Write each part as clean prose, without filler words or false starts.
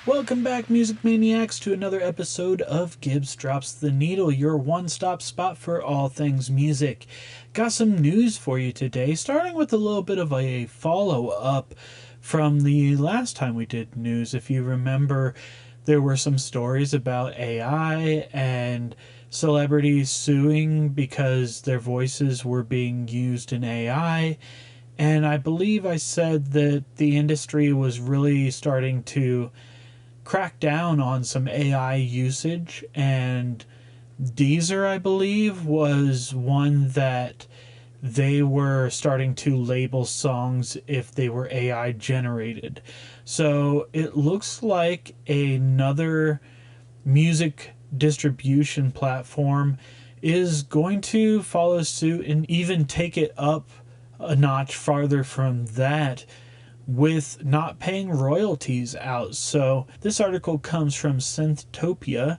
Welcome back, Music Maniacs, to another episode of Gibbs Drops the Needle, your one-stop spot for all things music. Got some news for you today, starting with a little bit of a follow-up from the last time we did news. If you remember, there were some stories about AI and celebrities suing because their voices were being used in AI. And I believe I said that the industry was really starting to crack down on some AI usage, and Deezer, I believe, was one that they were starting to label songs if they were AI generated. So it looks like another music distribution platform is going to follow suit and even take it up a notch farther from that, with not paying royalties out. So this article comes from Synthtopia,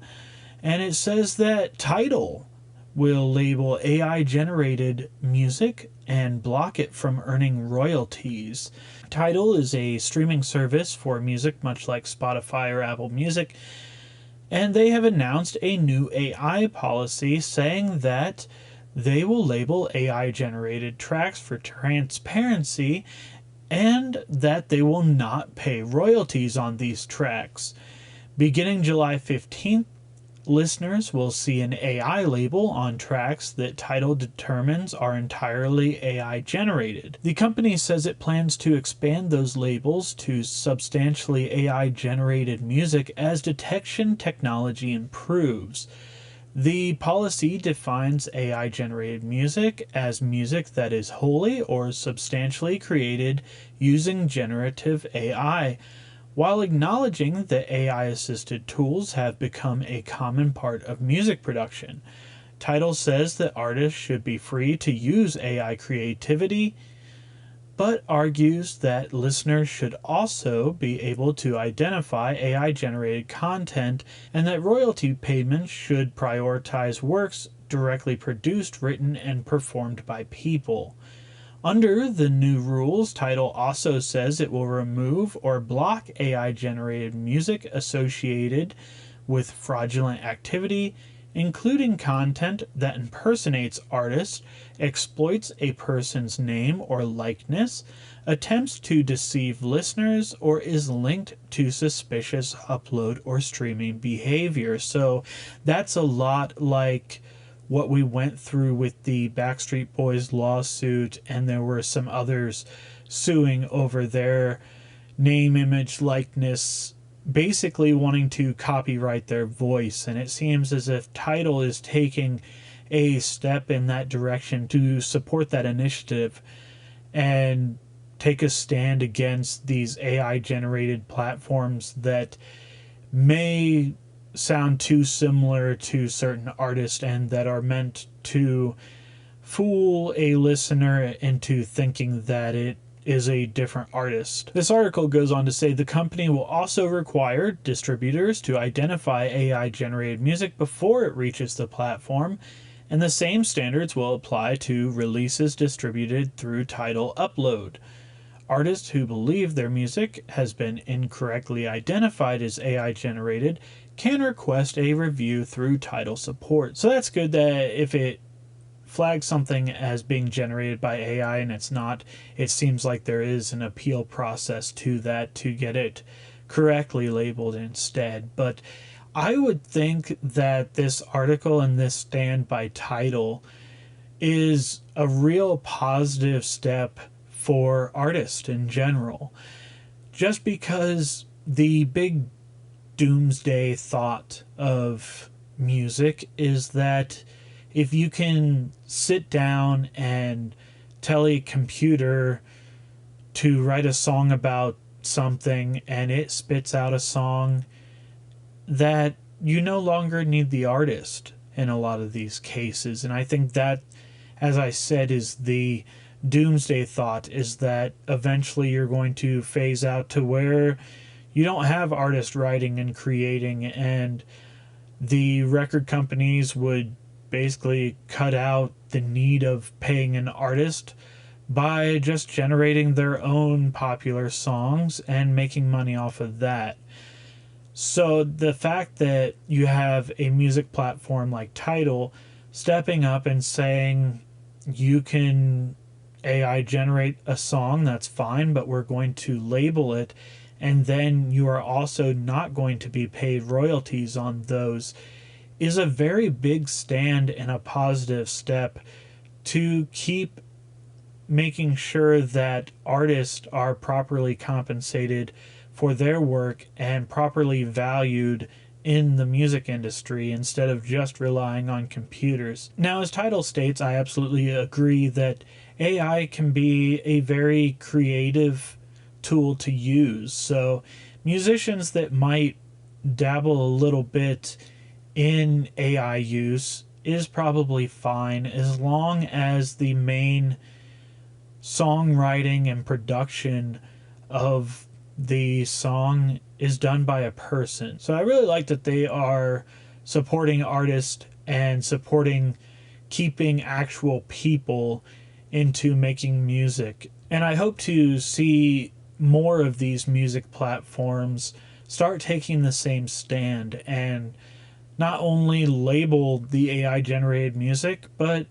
and it says that Tidal will label AI generated music and block it from earning royalties. Tidal is a streaming service for music, much like Spotify or Apple Music, and they have announced a new AI policy saying that they will label AI generated tracks for transparency and that they will not pay royalties on these tracks. Beginning July 15th, listeners will see an AI label on tracks that Tidal determines are entirely AI generated. The company says it plans to expand those labels to substantially AI generated music as detection technology improves. The policy defines AI-generated music as music that is wholly or substantially created using generative AI, while acknowledging that AI-assisted tools have become a common part of music production. Tidal says that artists should be free to use AI creativity, but argues that listeners should also be able to identify AI-generated content and that royalty payments should prioritize works directly produced, written, and performed by people. Under the new rules, Tidal also says it will remove or block AI-generated music associated with fraudulent activity, including content that impersonates artists, exploits a person's name or likeness, attempts to deceive listeners, or is linked to suspicious upload or streaming behavior. So that's a lot like what we went through with the Backstreet Boys lawsuit, and there were some others suing over their name, image, likeness, basically wanting to copyright their voice. And it seems as if Tidal is taking a step in that direction to support that initiative and take a stand against these AI generated platforms that may sound too similar to certain artists and that are meant to fool a listener into thinking that it is a different artist. This article goes on to say the company will also require distributors to identify AI-generated music before it reaches the platform, and the same standards will apply to releases distributed through Tidal Upload. Artists who believe their music has been incorrectly identified as AI-generated can request a review through Tidal support. So that's good that if it flag something as being generated by AI and it's not, it seems like there is an appeal process to that to get it correctly labeled instead. But I would think that this article and this stand by Tidal is a real positive step for artists in general, just because the big doomsday thought of music is that if you can sit down and tell a computer to write a song about something and it spits out a song, that you no longer need the artist in a lot of these cases. And I think that, as I said, is the doomsday thought, is that eventually you're going to phase out to where you don't have artists writing and creating, and the record companies would basically cut out the need of paying an artist by just generating their own popular songs and making money off of that. So the fact that you have a music platform like Tidal stepping up and saying you can AI generate a song, that's fine, but we're going to label it, and then you are also not going to be paid royalties on those, is a very big stand and a positive step to keep making sure that artists are properly compensated for their work and properly valued in the music industry instead of just relying on computers. Now, as Tidal states, I absolutely agree that AI can be a very creative tool to use. So, musicians that might dabble a little bit in AI use is probably fine as long as the main songwriting and production of the song is done by a person. So I really like that they are supporting artists and supporting keeping actual people into making music. And I hope to see more of these music platforms start taking the same stand and not only label the AI generated music, but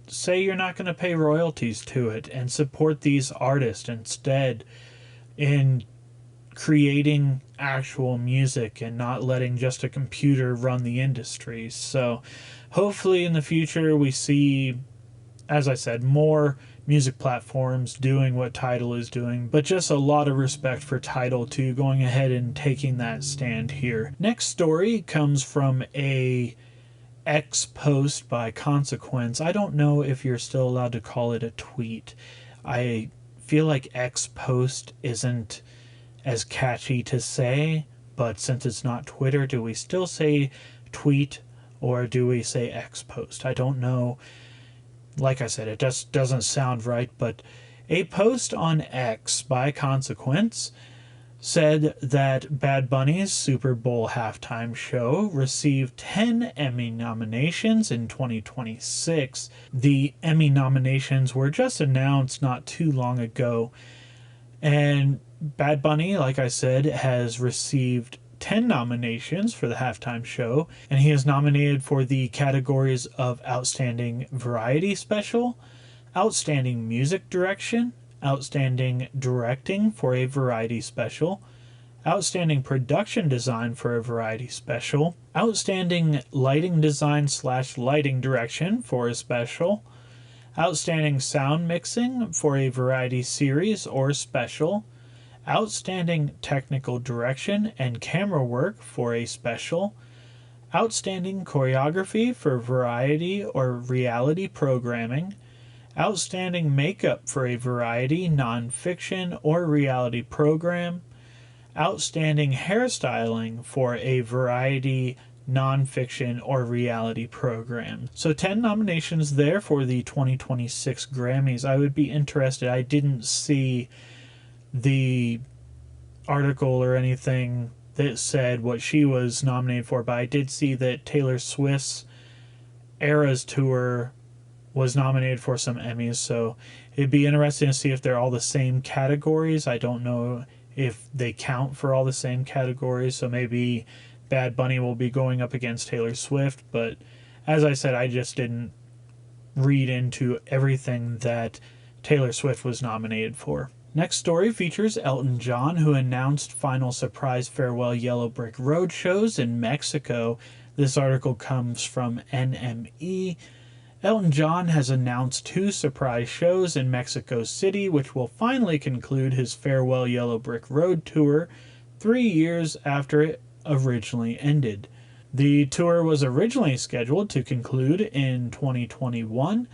say you're not going to pay royalties to it and support these artists instead in creating actual music and not letting just a computer run the industry. So hopefully in the future we see, as I said, more music platforms doing what Tidal is doing, but just a lot of respect for Tidal too, going ahead and taking that stand here. Next story comes from a X post by Consequence. I don't know if you're still allowed to call it a tweet. I feel like X post isn't as catchy to say, but since it's not Twitter, do we still say tweet or do we say X post? I don't know. Like I said, it just doesn't sound right, but a post on X by Consequence said that Bad Bunny's Superbowl Halftime show received 10 Emmy nominations in 2026. The Emmy nominations were just announced not too long ago, and Bad Bunny, like I said, has received 10 nominations for the halftime show, and he is nominated for the categories of Outstanding Variety Special, Outstanding Music Direction, Outstanding Directing for a Variety Special, Outstanding Production Design for a Variety Special, Outstanding Lighting Design / Lighting Direction for a Special, Outstanding Sound Mixing for a Variety Series or Special, Outstanding Technical Direction and Camera Work for a Special, Outstanding Choreography for Variety or Reality Programming, Outstanding Makeup for a Variety, Nonfiction, or Reality Program, Outstanding Hairstyling for a Variety, Nonfiction, or Reality Program. So 10 nominations there for the 2026 Grammys. I would be interested. I didn't see the article or anything that said what she was nominated for, but I did see that Taylor Swift's Eras Tour was nominated for some Emmys, so it'd be interesting to see if they're all the same categories. I don't know if they count for all the same categories, so maybe Bad Bunny will be going up against Taylor Swift, but as I said, I just didn't read into everything that Taylor Swift was nominated for. Next story features Elton John, who announced final surprise farewell Yellow Brick Road shows in Mexico. This article comes from NME. Elton John has announced 2 surprise shows in Mexico City, which will finally conclude his Farewell Yellow Brick Road tour 3 years after it originally ended. The tour was originally scheduled to conclude in 2021,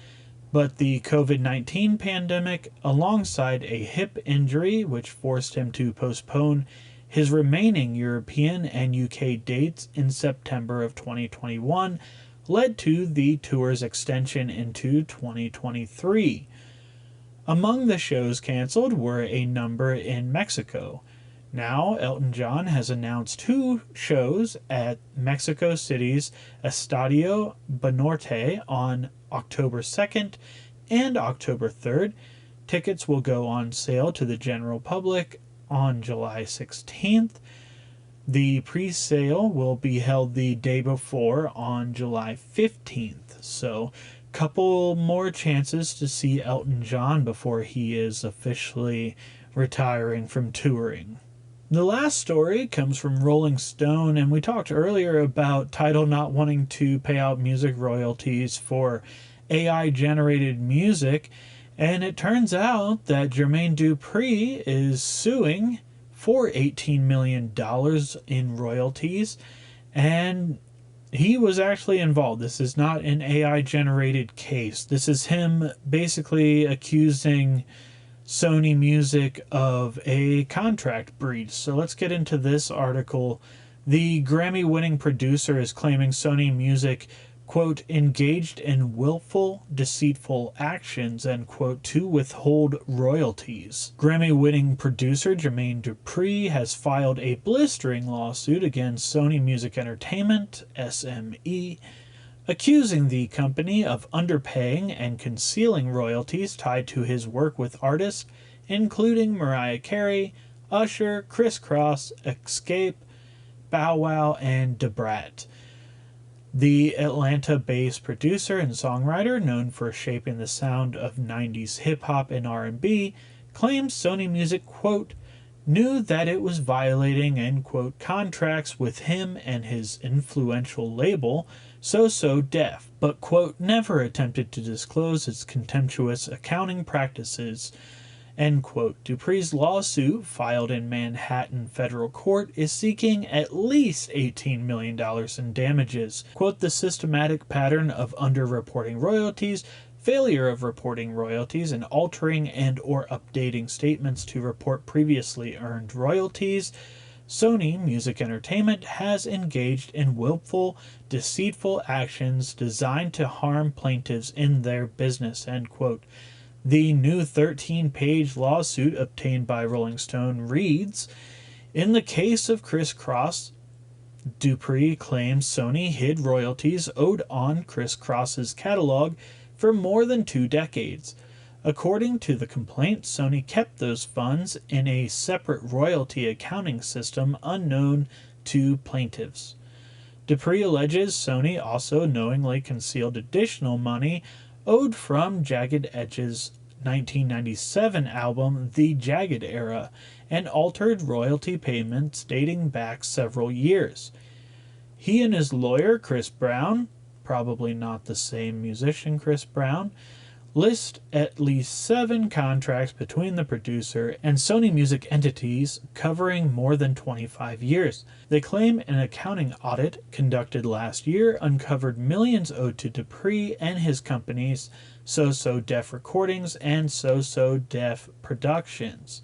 but the COVID-19 pandemic, alongside a hip injury which forced him to postpone his remaining European and UK dates in September of 2021, led to the tour's extension into 2023. Among the shows canceled were a number in Mexico. Now, Elton John has announced 2 shows at Mexico City's Estadio Banorte on October 2nd and October 3rd. Tickets will go on sale to the general public on July 16th. The pre-sale will be held the day before on July 15th, so couple more chances to see Elton John before he is officially retiring from touring. The last story comes from Rolling Stone, and we talked earlier about Tidal not wanting to pay out music royalties for AI-generated music, and it turns out that Jermaine Dupri is suing for $18 million in royalties, and he was actually involved. This is not an AI-generated case. This is him basically accusing Sony Music of a contract breach. So let's get into this article. The Grammy-winning producer is claiming Sony Music, quote, engaged in willful, deceitful actions, end quote, to withhold royalties. Grammy-winning producer Jermaine Dupri has filed a blistering lawsuit against Sony Music Entertainment, SME, accusing the company of underpaying and concealing royalties tied to his work with artists including Mariah Carey, Usher, Criss Cross, Escape, Bow Wow, and Da Brat. The Atlanta-based producer and songwriter, known for shaping the sound of 90s hip-hop and R&B, claims Sony Music, quote, knew that it was violating, end quote, contracts with him and his influential label, So Def, but, quote, never attempted to disclose its contemptuous accounting practices, end quote. Dupri's lawsuit, filed in Manhattan federal court, is seeking at least $18 million in damages. Quote, the systematic pattern of underreporting royalties, failure of reporting royalties, and altering and or updating statements to report previously earned royalties. Sony Music Entertainment has engaged in willful, deceitful actions designed to harm plaintiffs in their business, end quote. The new 13-page lawsuit obtained by Rolling Stone reads, in the case of Criss Cross, Dupri claims Sony hid royalties owed on Criss Cross's catalog for more than 2 decades. According to the complaint, Sony kept those funds in a separate royalty accounting system unknown to plaintiffs. Dupri alleges Sony also knowingly concealed additional money owed from Jagged Edge's 1997 album The Jagged Era, and altered royalty payments dating back several years. He and his lawyer, Chris Brown, probably not the same musician Chris Brown, list at least 7 contracts between the producer and Sony Music entities covering more than 25 years. They claim an accounting audit conducted last year uncovered millions owed to Dupri and his companies So Def Recordings and So Def Productions.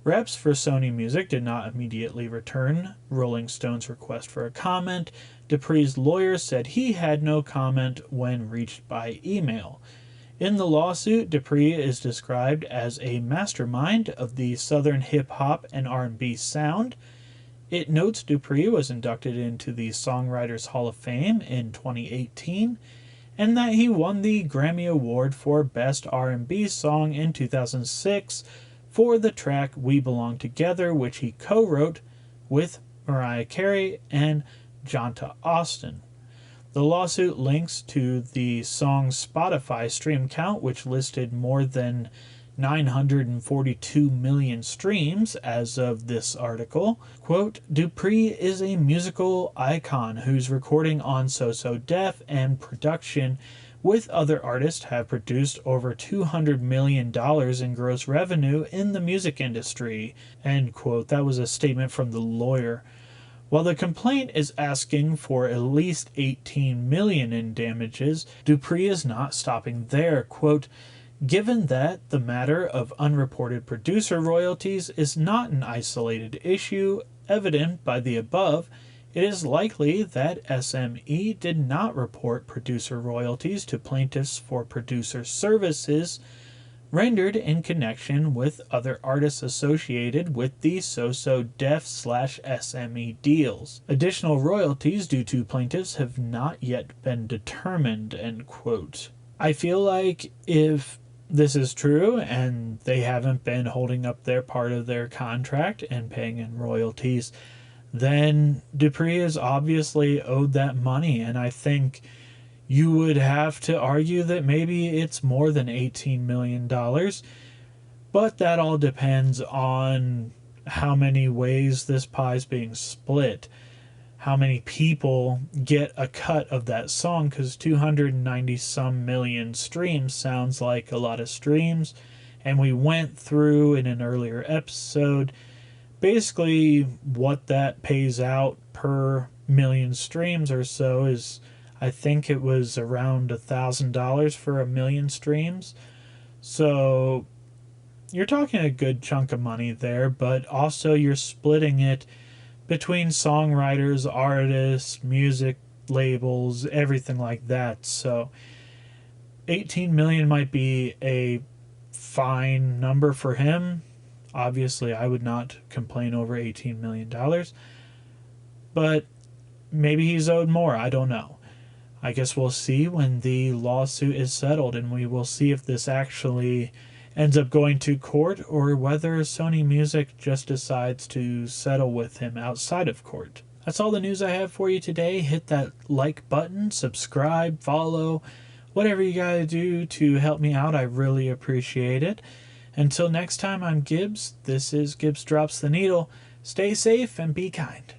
Reps for Sony Music did not immediately return Rolling Stone's request for a comment. Dupri's lawyer said he had no comment when reached by email. In the lawsuit, Dupri is described as a mastermind of the Southern hip-hop and R&B sound. It notes Dupri was inducted into the Songwriters Hall of Fame in 2018, and that he won the Grammy Award for Best R&B Song in 2006 for the track We Belong Together, which he co-wrote with Mariah Carey and Jonta Austin. The lawsuit links to the song's Spotify stream count, which listed more than 942 million streams as of this article. Quote, Dupri is a musical icon whose recording on So Def and production with other artists have produced over $200 million in gross revenue in the music industry, end quote. That was a statement from the lawyer. While the complaint is asking for at least $18 million in damages, Dupri is not stopping there. Quote, given that the matter of unreported producer royalties is not an isolated issue evident by the above, it is likely that SME did not report producer royalties to plaintiffs for producer services rendered in connection with other artists associated with the So Def/SME deals. Additional royalties due to plaintiffs have not yet been determined, end quote. I feel like if this is true and they haven't been holding up their part of their contract and paying in royalties, then Dupri is obviously owed that money. And I think you would have to argue that maybe it's more than $18 million. But that all depends on how many ways this pie is being split. How many people get a cut of that song, because 290 some million streams sounds like a lot of streams. And we went through in an earlier episode basically what that pays out per million streams or so is, I think it was around $1,000 for a million streams. So you're talking a good chunk of money there, but also you're splitting it between songwriters, artists, music labels, everything like that. So 18 million might be a fine number for him. Obviously, I would not complain over $18 million. But maybe he's owed more. I don't know. I guess we'll see when the lawsuit is settled, and we will see if this actually ends up going to court or whether Sony Music just decides to settle with him outside of court. That's all the news I have for you today. Hit that like button, subscribe, follow, whatever you gotta do to help me out. I really appreciate it. Until next time, I'm Gibbs. This is Gibbs Drops the Needle. Stay safe and be kind.